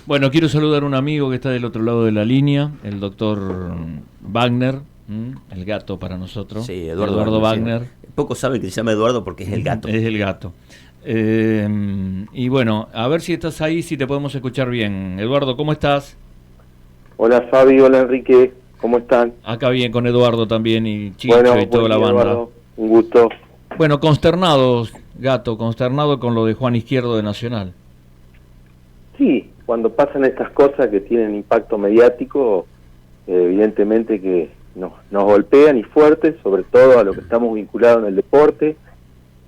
Bueno, quiero saludar a un amigo que está del otro lado de la línea, el doctor Wagner, el gato para nosotros. Sí, Eduardo Wagner. Wagner. Sí. Pocos saben que se llama Eduardo porque es el gato. Es el gato. Y bueno, a ver si estás ahí, si te podemos escuchar bien. Eduardo, ¿cómo estás? Hola Fabi, hola Enrique, ¿cómo están? Acá bien con Eduardo también y Chicho Bueno, y toda la día, banda. Eduardo, un gusto. Bueno, consternados, gato, consternado con lo de Juan Izquierdo de Nacional. Sí, cuando pasan estas cosas que tienen impacto mediático, evidentemente que nos golpean y fuerte, sobre todo a los que estamos vinculados en el deporte,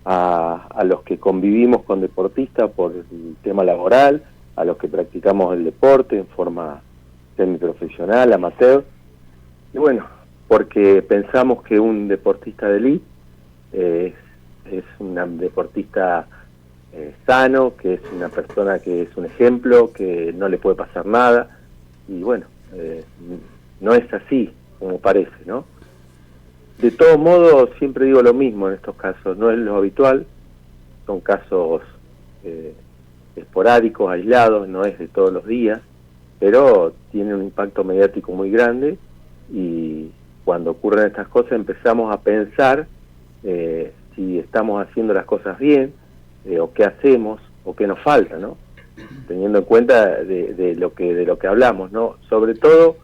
a los que convivimos con deportistas por el tema laboral, a los que practicamos el deporte en forma semiprofesional, amateur, y bueno, porque pensamos que un deportista de élite es un deportista sano, que es una persona que es un ejemplo, que no le puede pasar nada, y bueno, no es así como parece, ¿no? De todos modos, siempre digo lo mismo en estos casos, no es lo habitual, son casos esporádicos, aislados, no es de todos los días, pero tiene un impacto mediático muy grande, y cuando ocurren estas cosas empezamos a pensar si estamos haciendo las cosas bien, o qué hacemos, o qué nos falta, ¿no? Teniendo en cuenta de lo que hablamos, ¿no? Sobre todo,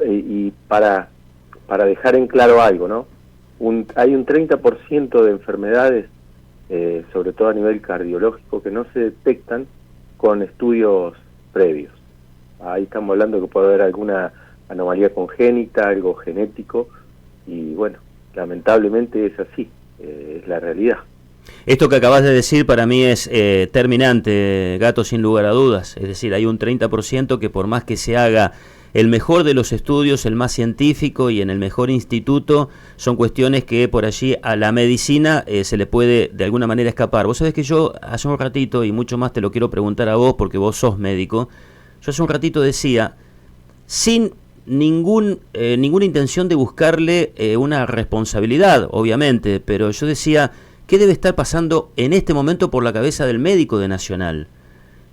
y para dejar en claro algo, ¿no? Hay un 30% de enfermedades, sobre todo a nivel cardiológico, que no se detectan con estudios previos. Ahí estamos hablando que puede haber alguna anomalía congénita, algo genético, y bueno, lamentablemente es así, es la realidad. Esto que acabas de decir para mí es terminante, gato, sin lugar a dudas. Es decir, hay un 30% que por más que se haga el mejor de los estudios, el más científico y en el mejor instituto, son cuestiones que por allí a la medicina se le puede de alguna manera escapar. Vos sabés que yo hace un ratito, y mucho más te lo quiero preguntar a vos porque vos sos médico, yo hace un ratito decía, sin ninguna intención de buscarle una responsabilidad, obviamente, pero yo decía, ¿qué debe estar pasando en este momento por la cabeza del médico de Nacional?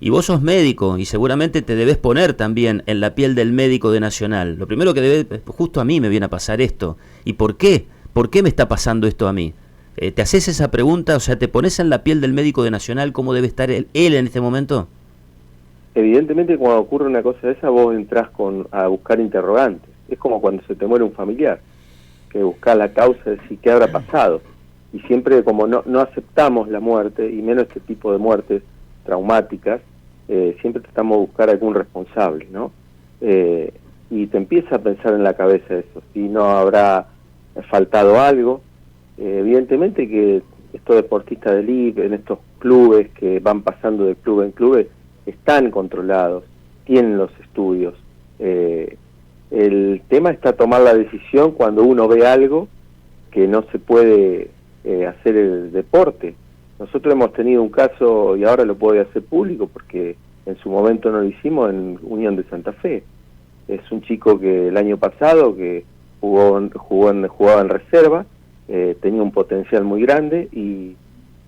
Y vos sos médico y seguramente te debes poner también en la piel del médico de Nacional. Lo primero que debe, justo a mí me viene a pasar esto. ¿Y por qué? ¿Por qué me está pasando esto a mí? ¿Te haces esa pregunta? O sea, ¿te pones en la piel del médico de Nacional cómo debe estar él en este momento? Evidentemente cuando ocurre una cosa de esa vos entrás a buscar interrogantes. Es como cuando se te muere un familiar, que buscar la causa de decir qué habrá pasado. Y siempre como no aceptamos la muerte, y menos este tipo de muertes traumáticas, siempre tratamos de buscar algún responsable, ¿no? Y te empieza a pensar en la cabeza eso, si no habrá faltado algo. Evidentemente que estos deportistas de élite, en estos clubes que van pasando de club en club, están controlados, tienen los estudios. El tema está tomar la decisión cuando uno ve algo que no se puede hacer el deporte. Nosotros hemos tenido un caso, y ahora lo puedo hacer público porque en su momento no lo hicimos, en Unión de Santa Fe. Es un chico que el año pasado que jugaba en reserva, tenía un potencial muy grande, y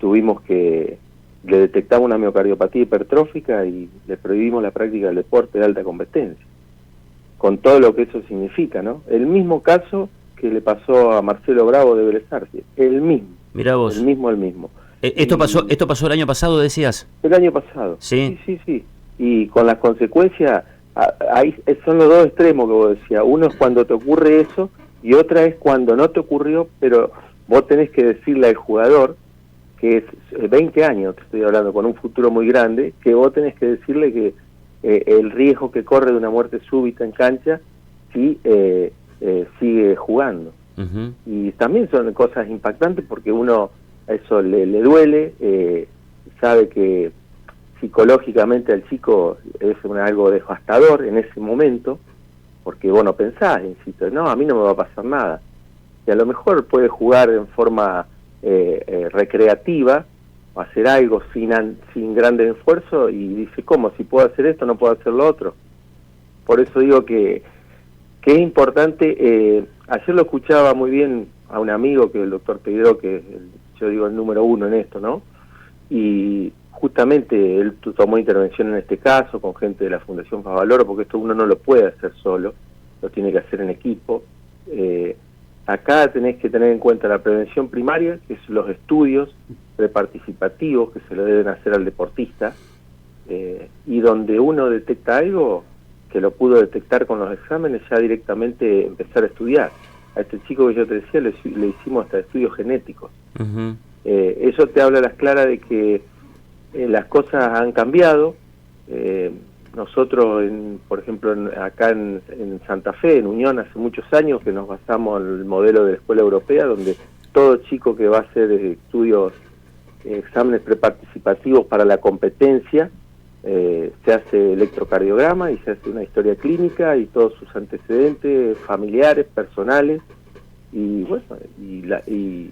le detectamos una miocardiopatía hipertrófica y le prohibimos la práctica del deporte de alta competencia, con todo lo que eso significa, ¿no? El mismo caso que le pasó a Marcelo Bravo de Vélez Sarsfield, el mismo. Mirá vos. El mismo. ¿Esto pasó el año pasado, decías? El año pasado. Sí. Sí. Y con las consecuencias, ahí son los dos extremos que vos decías. Uno es cuando te ocurre eso, y otra es cuando no te ocurrió, pero vos tenés que decirle al jugador, que es 20 años, te estoy hablando, con un futuro muy grande, que vos tenés que decirle que el riesgo que corre de una muerte súbita en cancha si sigue jugando. Uh-huh. Y también son cosas impactantes porque uno a eso le duele, sabe que psicológicamente al chico es algo devastador en ese momento, porque vos no pensás, insisto, no, a mí no me va a pasar nada. Y a lo mejor puede jugar en forma recreativa, o hacer algo sin grandes esfuerzos, y dice, ¿cómo? Si puedo hacer esto, no puedo hacer lo otro. Por eso digo que es importante. Ayer lo escuchaba muy bien a un amigo, que es el doctor Pedro, que es yo digo el número uno en esto, ¿no? Y justamente él tomó intervención en este caso con gente de la Fundación Favaloro, porque esto uno no lo puede hacer solo, lo tiene que hacer en equipo. Acá tenés que tener en cuenta la prevención primaria, que es los estudios preparticipativos que se le deben hacer al deportista, y donde uno detecta algo, que lo pudo detectar con los exámenes, ya directamente empezar a estudiar. A este chico que yo te decía le hicimos hasta estudios genéticos. Ujú. Eso te habla a las claras de que las cosas han cambiado. Nosotros, por ejemplo, acá en Santa Fe, en Unión, hace muchos años que nos basamos en el modelo de la escuela europea, donde todo chico que va a hacer estudios, exámenes preparticipativos para la competencia, se hace electrocardiograma y se hace una historia clínica y todos sus antecedentes familiares, personales, y bueno, y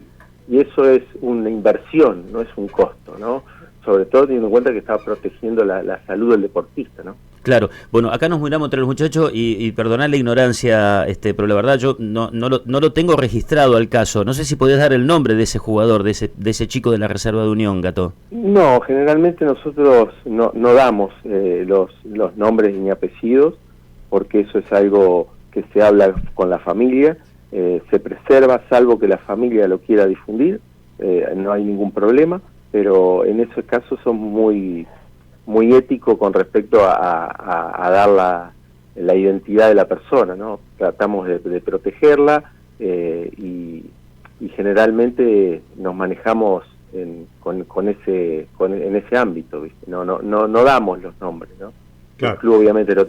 eso es una inversión, no es un costo, ¿no? Sobre todo teniendo en cuenta que está protegiendo la salud del deportista, ¿no? Claro, bueno, acá nos miramos entre los muchachos y perdonad la ignorancia, pero la verdad yo no lo tengo registrado al caso. No sé si podés dar el nombre de ese jugador, de ese chico de la Reserva de Unión, Gato. No, generalmente nosotros no damos los nombres ni apellidos, porque eso es algo que se habla con la familia, se preserva salvo que la familia lo quiera difundir, no hay ningún problema, pero en esos casos son muy ético con respecto a dar la identidad de la persona, ¿no? Tratamos de protegerla, y generalmente nos manejamos en ese ámbito, ¿viste? No damos los nombres, ¿no? Claro. El club obviamente lo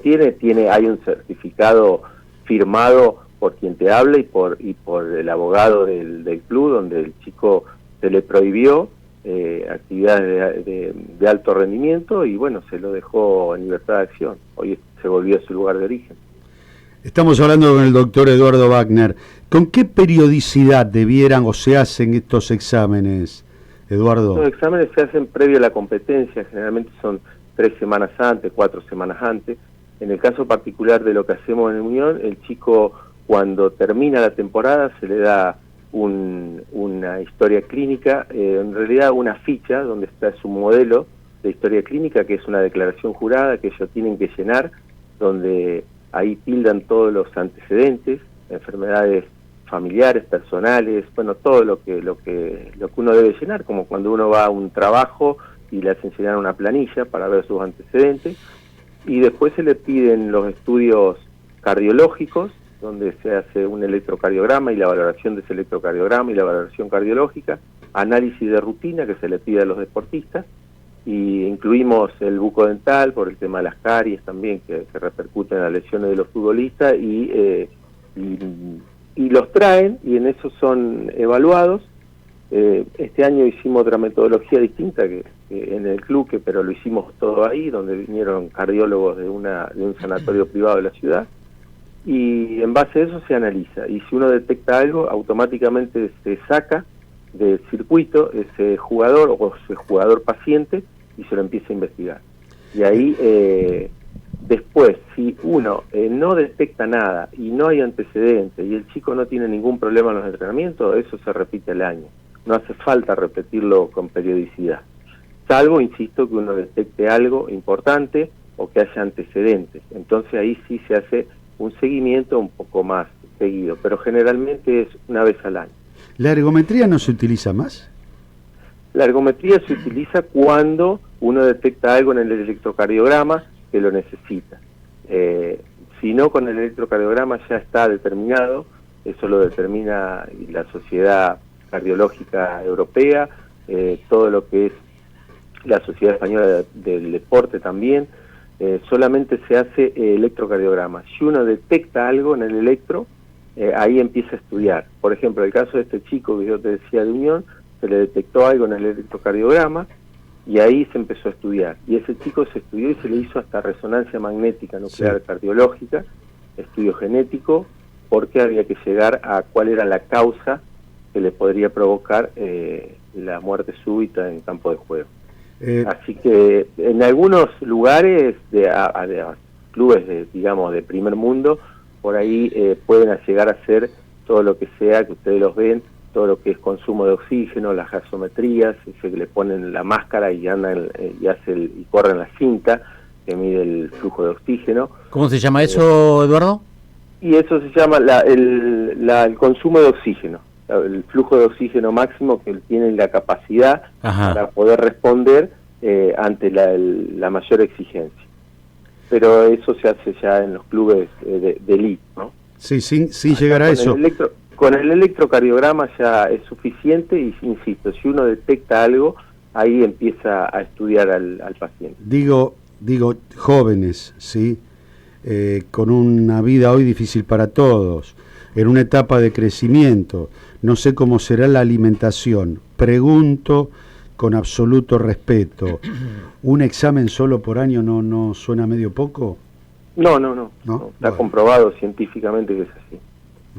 hay un certificado firmado por quien te habla y por el abogado del club, donde el chico se le prohibió actividades de alto rendimiento y bueno, se lo dejó en libertad de acción. Hoy se volvió a su lugar de origen. Estamos hablando con el doctor Eduardo Wagner. ¿Con qué periodicidad debieran o se hacen estos exámenes, Eduardo? Los exámenes se hacen previo a la competencia, generalmente son 3 semanas antes, 4 semanas antes. En el caso particular de lo que hacemos en Unión, el chico cuando termina la temporada se le da una historia clínica, en realidad una ficha donde está su modelo de historia clínica, que es una declaración jurada que ellos tienen que llenar, donde ahí tildan todos los antecedentes, enfermedades familiares, personales, bueno, todo lo que uno debe llenar, como cuando uno va a un trabajo y le hacen llenar una planilla para ver sus antecedentes, y después se le piden los estudios cardiológicos, donde se hace un electrocardiograma y la valoración de ese electrocardiograma y la valoración cardiológica, análisis de rutina que se le pide a los deportistas, y incluimos el bucodental por el tema de las caries también, que repercuten en las lesiones de los futbolistas, y los traen, y en eso son evaluados. Este año hicimos otra metodología distinta que en el club, pero lo hicimos todo ahí, donde vinieron cardiólogos de un sanatorio privado de la ciudad, y en base a eso se analiza, y si uno detecta algo, automáticamente se saca del circuito ese jugador o ese jugador paciente y se lo empieza a investigar. Y ahí, después, si uno no detecta nada y no hay antecedentes y el chico no tiene ningún problema en los entrenamientos, eso se repite al año. No hace falta repetirlo con periodicidad. Salvo, insisto, que uno detecte algo importante o que haya antecedentes. Entonces ahí sí se hace un seguimiento un poco más seguido, pero generalmente es una vez al año. ¿La ergometría no se utiliza más? La ergometría se utiliza cuando uno detecta algo en el electrocardiograma que lo necesita. Si no, con el electrocardiograma ya está determinado, eso lo determina la Sociedad Cardiológica Europea, todo lo que es la Sociedad Española del Deporte también. Solamente se hace electrocardiograma. Si uno detecta algo en el electro, ahí empieza a estudiar. Por ejemplo, el caso de este chico que yo te decía de Unión, se le detectó algo en el electrocardiograma y ahí se empezó a estudiar. Y ese chico se estudió y se le hizo hasta resonancia magnética nuclear cardiológica, estudio genético, porque había que llegar a cuál era la causa que le podría provocar la muerte súbita en campo de juego. Así que en algunos lugares de clubes de primer mundo, por ahí pueden llegar a hacer todo lo que sea que ustedes los ven, todo lo que es consumo de oxígeno, las gasometrías, ese que le ponen la máscara y andan y corren la cinta que mide el flujo de oxígeno. ¿Cómo se llama eso, Eduardo? Y eso se llama el consumo de oxígeno, el flujo de oxígeno máximo que tiene la capacidad para poder responder ante la mayor exigencia. Pero eso se hace ya en los clubes de elite, ¿no? Sí, sin llegar a eso. Con el electrocardiograma ya es suficiente y, insisto, si uno detecta algo, ahí empieza a estudiar al paciente. Digo, jóvenes, ¿sí? Con una vida hoy difícil para todos, en una etapa de crecimiento, no sé cómo será la alimentación. Pregunto con absoluto respeto, ¿un examen solo por año no suena medio poco? No. Está comprobado científicamente que es así.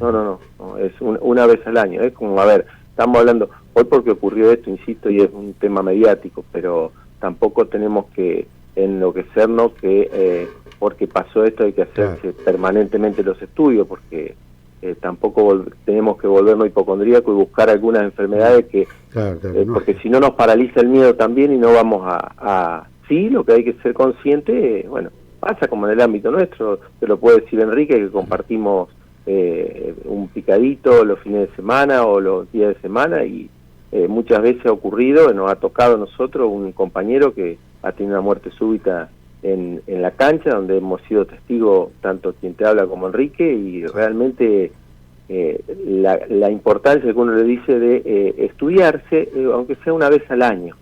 No, es una vez al año. Es como, a ver, estamos hablando, hoy porque ocurrió esto, insisto, y es un tema mediático, pero tampoco tenemos que enloquecernos que porque pasó esto hay que hacerse permanentemente los estudios, porque tampoco tenemos que volvernos hipocondríacos y buscar algunas enfermedades que porque si no nos paraliza el miedo también y no vamos sí, lo que hay que ser consciente, bueno, pasa como en el ámbito nuestro, te lo puede decir Enrique, que compartimos un picadito los fines de semana o los días de semana y muchas veces ha ocurrido, nos ha tocado a nosotros un compañero que ha tenido una muerte súbita en la cancha, donde hemos sido testigos, tanto quien te habla como Enrique, y realmente la importancia que uno le dice de estudiarse, aunque sea una vez al año,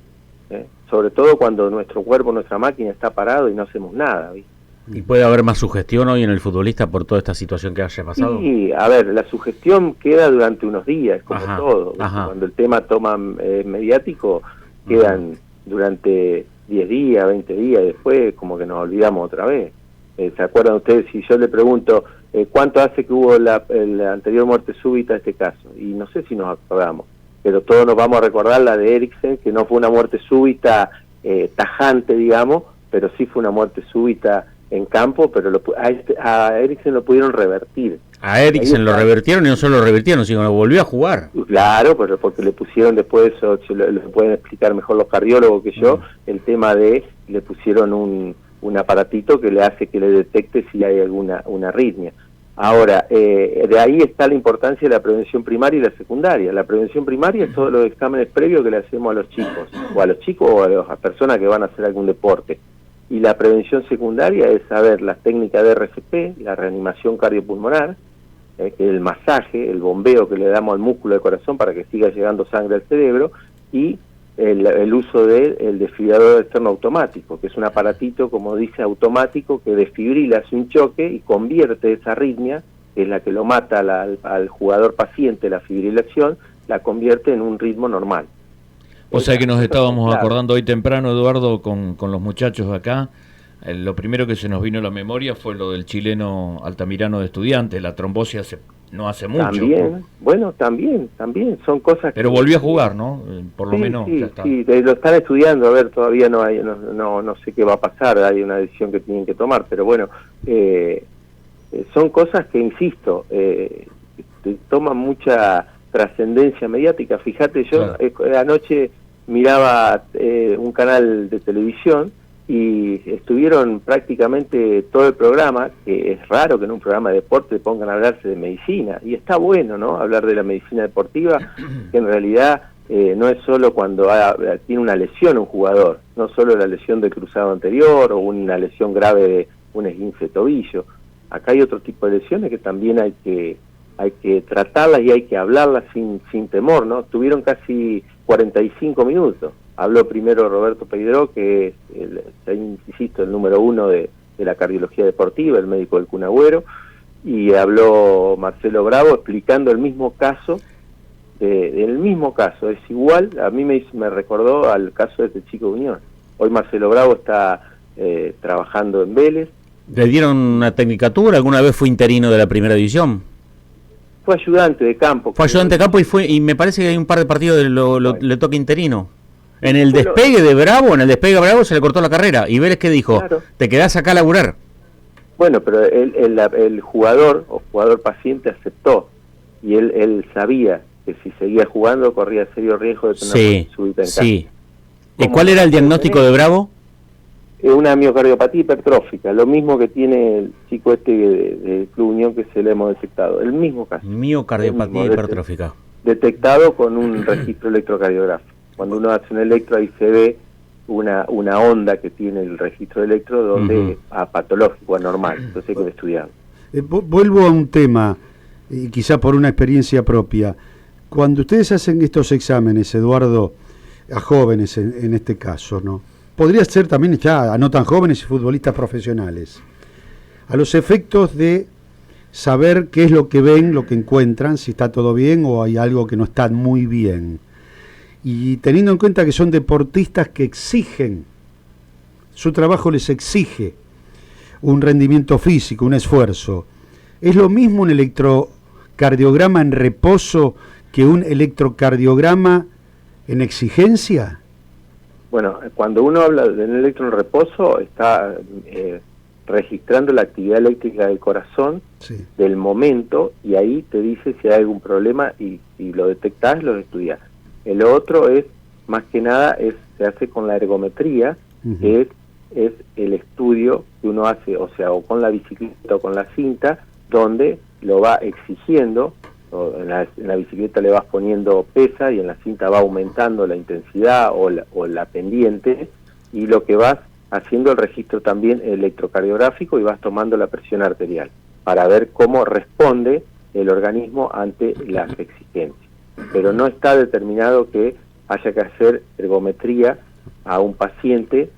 sobre todo cuando nuestro cuerpo, nuestra máquina está parado y no hacemos nada, ¿viste? ¿Y puede haber más sugestión hoy en el futbolista por toda esta situación que haya pasado? Sí, a ver, la sugestión queda durante unos días, como todo. Cuando el tema toma mediático, quedan durante 10 días, 20 días, y después como que nos olvidamos otra vez. ¿Se acuerdan ustedes? Si yo le pregunto, ¿cuánto hace que hubo la anterior muerte súbita de este caso? Y no sé si nos acordamos, pero todos nos vamos a recordar la de Eriksen, que no fue una muerte súbita tajante, digamos, pero sí fue una muerte súbita en campo, pero a Eriksen lo pudieron revertir. A Eriksen lo revertieron y no solo lo revertieron, sino que lo volvió a jugar. Claro, pero porque le pusieron después, eso lo pueden explicar mejor los cardiólogos que yo, el tema de, le pusieron un aparatito que le hace que le detecte si hay una arritmia. Ahora, de ahí está la importancia de la prevención primaria y la secundaria. La prevención primaria es todos los exámenes previos que le hacemos a los chicos o a las personas que van a hacer algún deporte. Y la prevención secundaria es saber las técnicas de RCP, la reanimación cardiopulmonar, que es el masaje, el bombeo que le damos al músculo del corazón para que siga llegando sangre al cerebro, y el uso del desfibrilador externo automático, que es un aparatito, como dice, automático, que desfibrila, hace un choque y convierte esa arritmia, que es la que lo mata al jugador paciente, la fibrilación, la convierte en un ritmo normal. O sea que nos estábamos acordando hoy temprano, Eduardo, con los muchachos acá. Lo primero que se nos vino a la memoria fue lo del chileno Altamirano de Estudiantes, la trombosis no hace mucho. También, bueno, también, son cosas. Pero volvió a jugar, ¿no? Por lo menos sí, ya está. Sí, lo están estudiando, a ver, todavía no sé qué va a pasar, hay una decisión que tienen que tomar, pero bueno, son cosas que, insisto, toman mucha trascendencia mediática. Fíjate, yo anoche miraba un canal de televisión y estuvieron prácticamente todo el programa, que es raro que en un programa de deporte pongan a hablarse de medicina, y está bueno, ¿no?, hablar de la medicina deportiva, que en realidad no es solo cuando tiene una lesión un jugador, no solo la lesión del cruzado anterior o una lesión grave de un esguince de tobillo. Acá hay otro tipo de lesiones que también hay que tratarlas y hay que hablarlas sin temor, ¿no? Tuvieron casi 45 minutos. Habló primero Roberto Peidró, que es, insisto, el número 1 de la cardiología deportiva, el médico del Kun Agüero, y habló Marcelo Bravo explicando el mismo caso, es igual, a mí me recordó al caso de este chico Unión. Hoy Marcelo Bravo está trabajando en Vélez. ¿Le dieron una tecnicatura? ¿Alguna vez fue interino de la primera división? Fue ayudante de campo. Fue ayudante de campo y me parece que hay un par de partidos le toca interino. En el despegue de Bravo, se le cortó la carrera. ¿Y Vélez qué dijo? Claro. Te quedás acá a laburar. Bueno, pero el jugador o jugador paciente aceptó. Y él sabía que si seguía jugando corría serio riesgo de tener súbita en casa. Sí. ¿Y cuál era el diagnóstico de Bravo? Es una miocardiopatía hipertrófica, lo mismo que tiene el chico del Club Unión que se le hemos detectado, el mismo caso. Miocardiopatía hipertrófica. Detectado con un registro electrocardiográfico. Cuando uno hace un electro, ahí se ve una onda que tiene el registro de electro donde es patológico, anormal, entonces hay que estudiarlo. Vuelvo a un tema, y quizá por una experiencia propia. Cuando ustedes hacen estos exámenes, Eduardo, a jóvenes en este caso, ¿no? Podría ser también ya a no tan jóvenes y futbolistas profesionales, a los efectos de saber qué es lo que ven, lo que encuentran, si está todo bien o hay algo que no está muy bien. Y teniendo en cuenta que son deportistas que exigen, su trabajo les exige un rendimiento físico, un esfuerzo. ¿Es lo mismo un electrocardiograma en reposo que un electrocardiograma en exigencia? Bueno, cuando uno habla de un electro en reposo, está registrando la actividad eléctrica del corazón del momento, y ahí te dice si hay algún problema, y si lo detectás, lo estudiás. El otro es, más que nada, se hace con la ergometría, que es el estudio que uno hace, o sea, o con la bicicleta o con la cinta, donde lo va exigiendo. En la bicicleta le vas poniendo pesa y en la cinta va aumentando la intensidad o la pendiente, y lo que vas haciendo el registro también electrocardiográfico, y vas tomando la presión arterial para ver cómo responde el organismo ante las exigencias. Pero no está determinado que haya que hacer ergometría a un paciente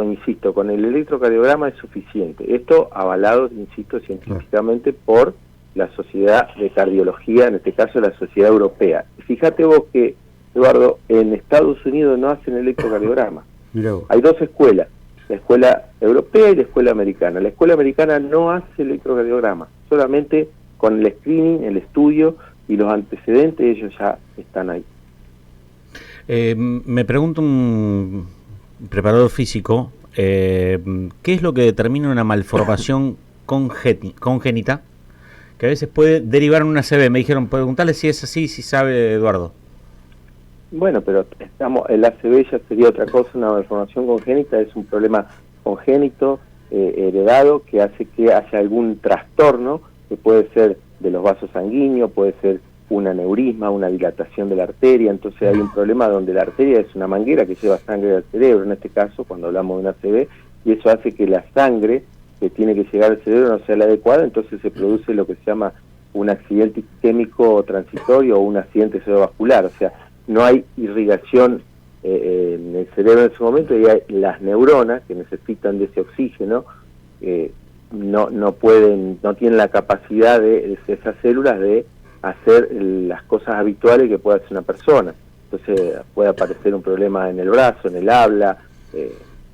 insisto, con el electrocardiograma es suficiente. Esto avalado, insisto, científicamente por la Sociedad de Cardiología, en este caso la Sociedad Europea. Fíjate vos que, Eduardo, en Estados Unidos no hacen electrocardiograma. Hay dos escuelas, la escuela europea y la escuela americana. La escuela americana no hace electrocardiograma, solamente con el screening, el estudio y los antecedentes, ellos ya están ahí. Me pregunto un preparador físico, ¿qué es lo que determina una malformación congénita? Que a veces puede derivar en una ACV. Me dijeron, preguntarle si es así, si sabe Eduardo. Bueno, pero el ACV ya sería otra cosa. Una malformación congénita es un problema congénito, heredado, que hace que haya algún trastorno, que puede ser de los vasos sanguíneos, puede ser un aneurisma, una dilatación de la arteria. Entonces hay un problema donde la arteria es una manguera que lleva sangre al cerebro, en este caso, cuando hablamos de un ACV, y eso hace que la sangre que tiene que llegar al cerebro no sea la adecuada, entonces se produce lo que se llama un accidente isquémico transitorio o un accidente cerebrovascular. O sea, no hay irrigación en el cerebro en ese momento, y hay las neuronas que necesitan de ese oxígeno, no tienen la capacidad de esas células de hacer las cosas habituales que puede hacer una persona. Entonces puede aparecer un problema en el brazo, en el habla,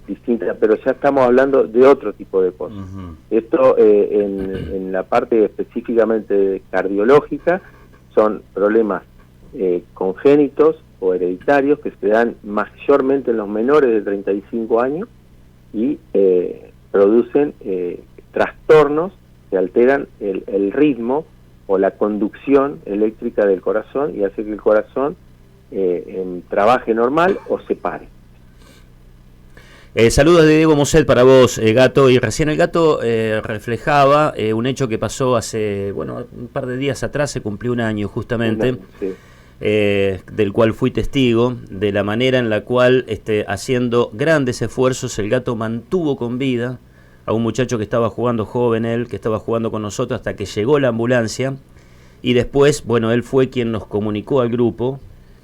distinta, pero ya estamos hablando de otro tipo de cosas. Esto en la parte específicamente cardiológica son problemas congénitos o hereditarios que se dan mayormente en los menores de 35 años y producen trastornos que alteran el ritmo o la conducción eléctrica del corazón y hace que el corazón trabaje normal o se pare. Saludos de Diego Moset para vos, Gato. Y recién el Gato reflejaba un hecho que pasó hace, un par de días atrás, se cumplió un año justamente, Sí. Del cual fui testigo, de la manera en la cual, haciendo grandes esfuerzos, el Gato mantuvo con vida a un muchacho que estaba jugando joven, que estaba jugando con nosotros hasta que llegó la ambulancia, y después, él fue quien nos comunicó al grupo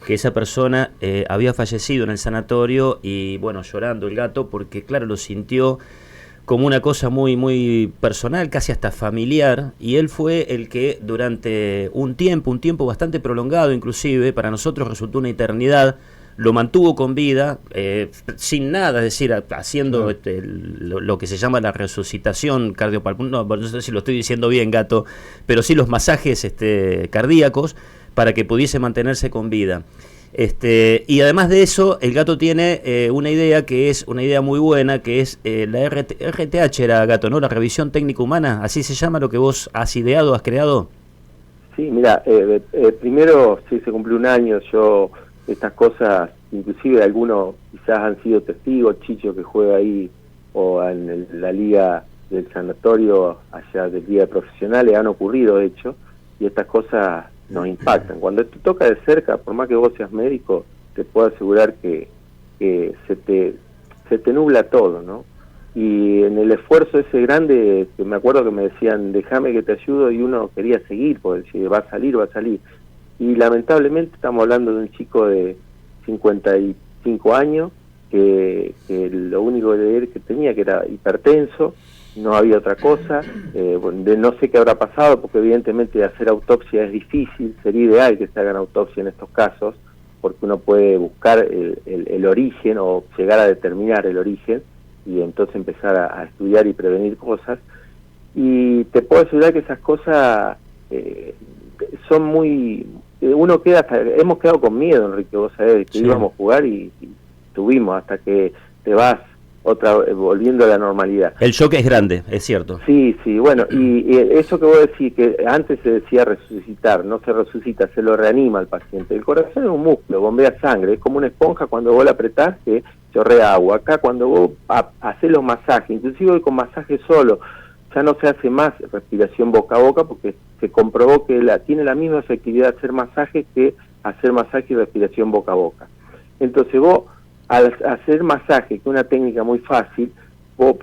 que esa persona había fallecido en el sanatorio, y llorando el Gato, porque claro, lo sintió como una cosa muy, muy personal, casi hasta familiar, y él fue el que durante un tiempo bastante prolongado, inclusive, para nosotros resultó una eternidad, lo mantuvo con vida, sin nada, es decir, haciendo lo que se llama la resucitación cardiopulmonar, no sé si lo estoy diciendo bien, Gato, pero sí los masajes cardíacos, para que pudiese mantenerse con vida. Y además de eso, el Gato tiene una idea que es una idea muy buena, que es la RTH, era, Gato, ¿no? La revisión técnica humana, así se llama lo que vos has ideado, has creado. Sí, mira, primero sí se cumplió un año, yo estas cosas, inclusive algunos quizás han sido testigos, Chicho que juega ahí, o en la liga del sanatorio allá del día de profesionales, han ocurrido de hecho, y estas cosas nos impactan. Cuando te toca de cerca, por más que vos seas médico, te puedo asegurar que se te nubla todo, ¿no? Y en el esfuerzo ese grande, que me acuerdo que me decían, déjame que te ayudo, y uno quería seguir, porque decía, va a salir. Y lamentablemente estamos hablando de un chico de 55 años, que lo único que tenía que era hipertenso, no había otra cosa, no sé qué habrá pasado, porque evidentemente hacer autopsia es difícil, sería ideal que se hagan autopsia en estos casos, porque uno puede buscar el origen o llegar a determinar el origen, y entonces empezar a estudiar y prevenir cosas. Y te puedo asegurar que esas cosas son muy... Uno queda hemos quedado con miedo, Enrique, vos sabés, que íbamos a jugar y tuvimos hasta que te vas volviendo a la normalidad. El shock es grande, es cierto. Sí, bueno, y eso que vos decís, que antes se decía resucitar, no se resucita, se lo reanima al paciente. El corazón es un músculo, bombea sangre, es como una esponja cuando vos la apretás que chorrea agua. Acá cuando vos haces los masajes, inclusive hoy con masaje solo, ya no se hace más respiración boca a boca, porque se comprobó que tiene la misma efectividad hacer masaje que hacer masaje y respiración boca a boca. Entonces vos, al hacer masaje, que es una técnica muy fácil, vos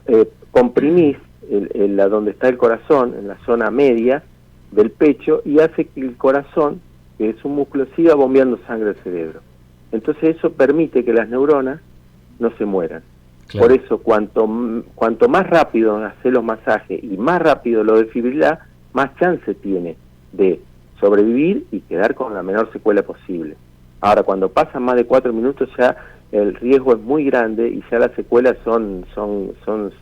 comprimís donde está el corazón, en la zona media del pecho, y hace que el corazón, que es un músculo, siga bombeando sangre al cerebro. Entonces eso permite que las neuronas no se mueran. Claro. Por eso cuanto más rápido hacer los masajes y más rápido lo desfibrilar, más chance tiene de sobrevivir y quedar con la menor secuela posible. Ahora, cuando pasan más de 4 minutos ya el riesgo es muy grande y ya las secuelas son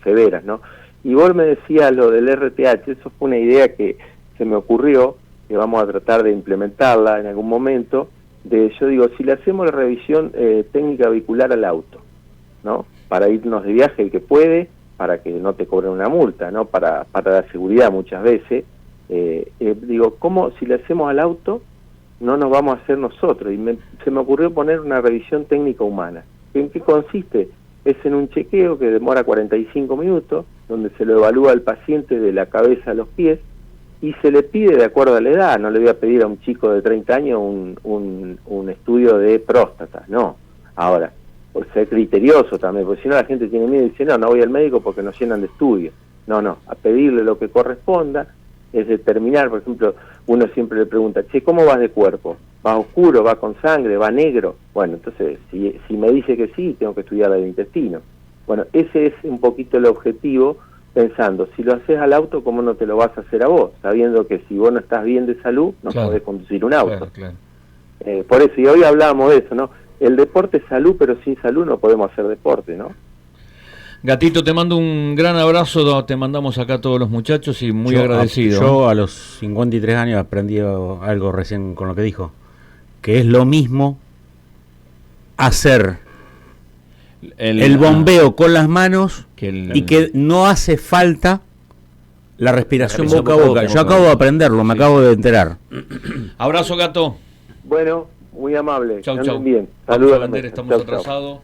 severas, ¿no? Y vos me decías lo del RTH, eso fue una idea que se me ocurrió, que vamos a tratar de implementarla en algún momento, yo digo, si le hacemos la revisión técnica vehicular al auto, ¿no? Para irnos de viaje el que puede, para que no te cobren una multa, ¿no? Para la seguridad muchas veces, digo, ¿cómo si le hacemos al auto no nos vamos a hacer nosotros? Y se me ocurrió poner una revisión técnica humana. ¿En qué consiste? Es en un chequeo que demora 45 minutos, donde se lo evalúa al paciente de la cabeza a los pies, y se le pide de acuerdo a la edad. No le voy a pedir a un chico de 30 años un estudio de próstata, no. Ahora, por ser criterioso también, porque si no la gente tiene miedo y dice, no voy al médico porque nos llenan de estudios. No, a pedirle lo que corresponda, es determinar, por ejemplo, uno siempre le pregunta, che, ¿cómo vas de cuerpo? ¿Va oscuro, va con sangre, va negro? Bueno, entonces, si me dice que sí, tengo que estudiar el intestino. Bueno, ese es un poquito el objetivo, pensando, si lo haces al auto, ¿cómo no te lo vas a hacer a vos? Sabiendo que si vos no estás bien de salud, no podés conducir un auto. Claro. Por eso, y hoy hablábamos de eso, ¿no? El deporte es salud, pero sin salud no podemos hacer deporte, ¿no? Gatito, te mando un gran abrazo, te mandamos acá a todos los muchachos y muy agradecido. Yo a los 53 años aprendí algo recién con lo que dijo, que es lo mismo hacer el bombeo con las manos y que no hace falta la respiración boca a boca. Yo acabo de aprenderlo, me acabo de enterar. Abrazo, Gato. Bueno, muy amable. Chau. Bien. Saludos. Estamos atrasados.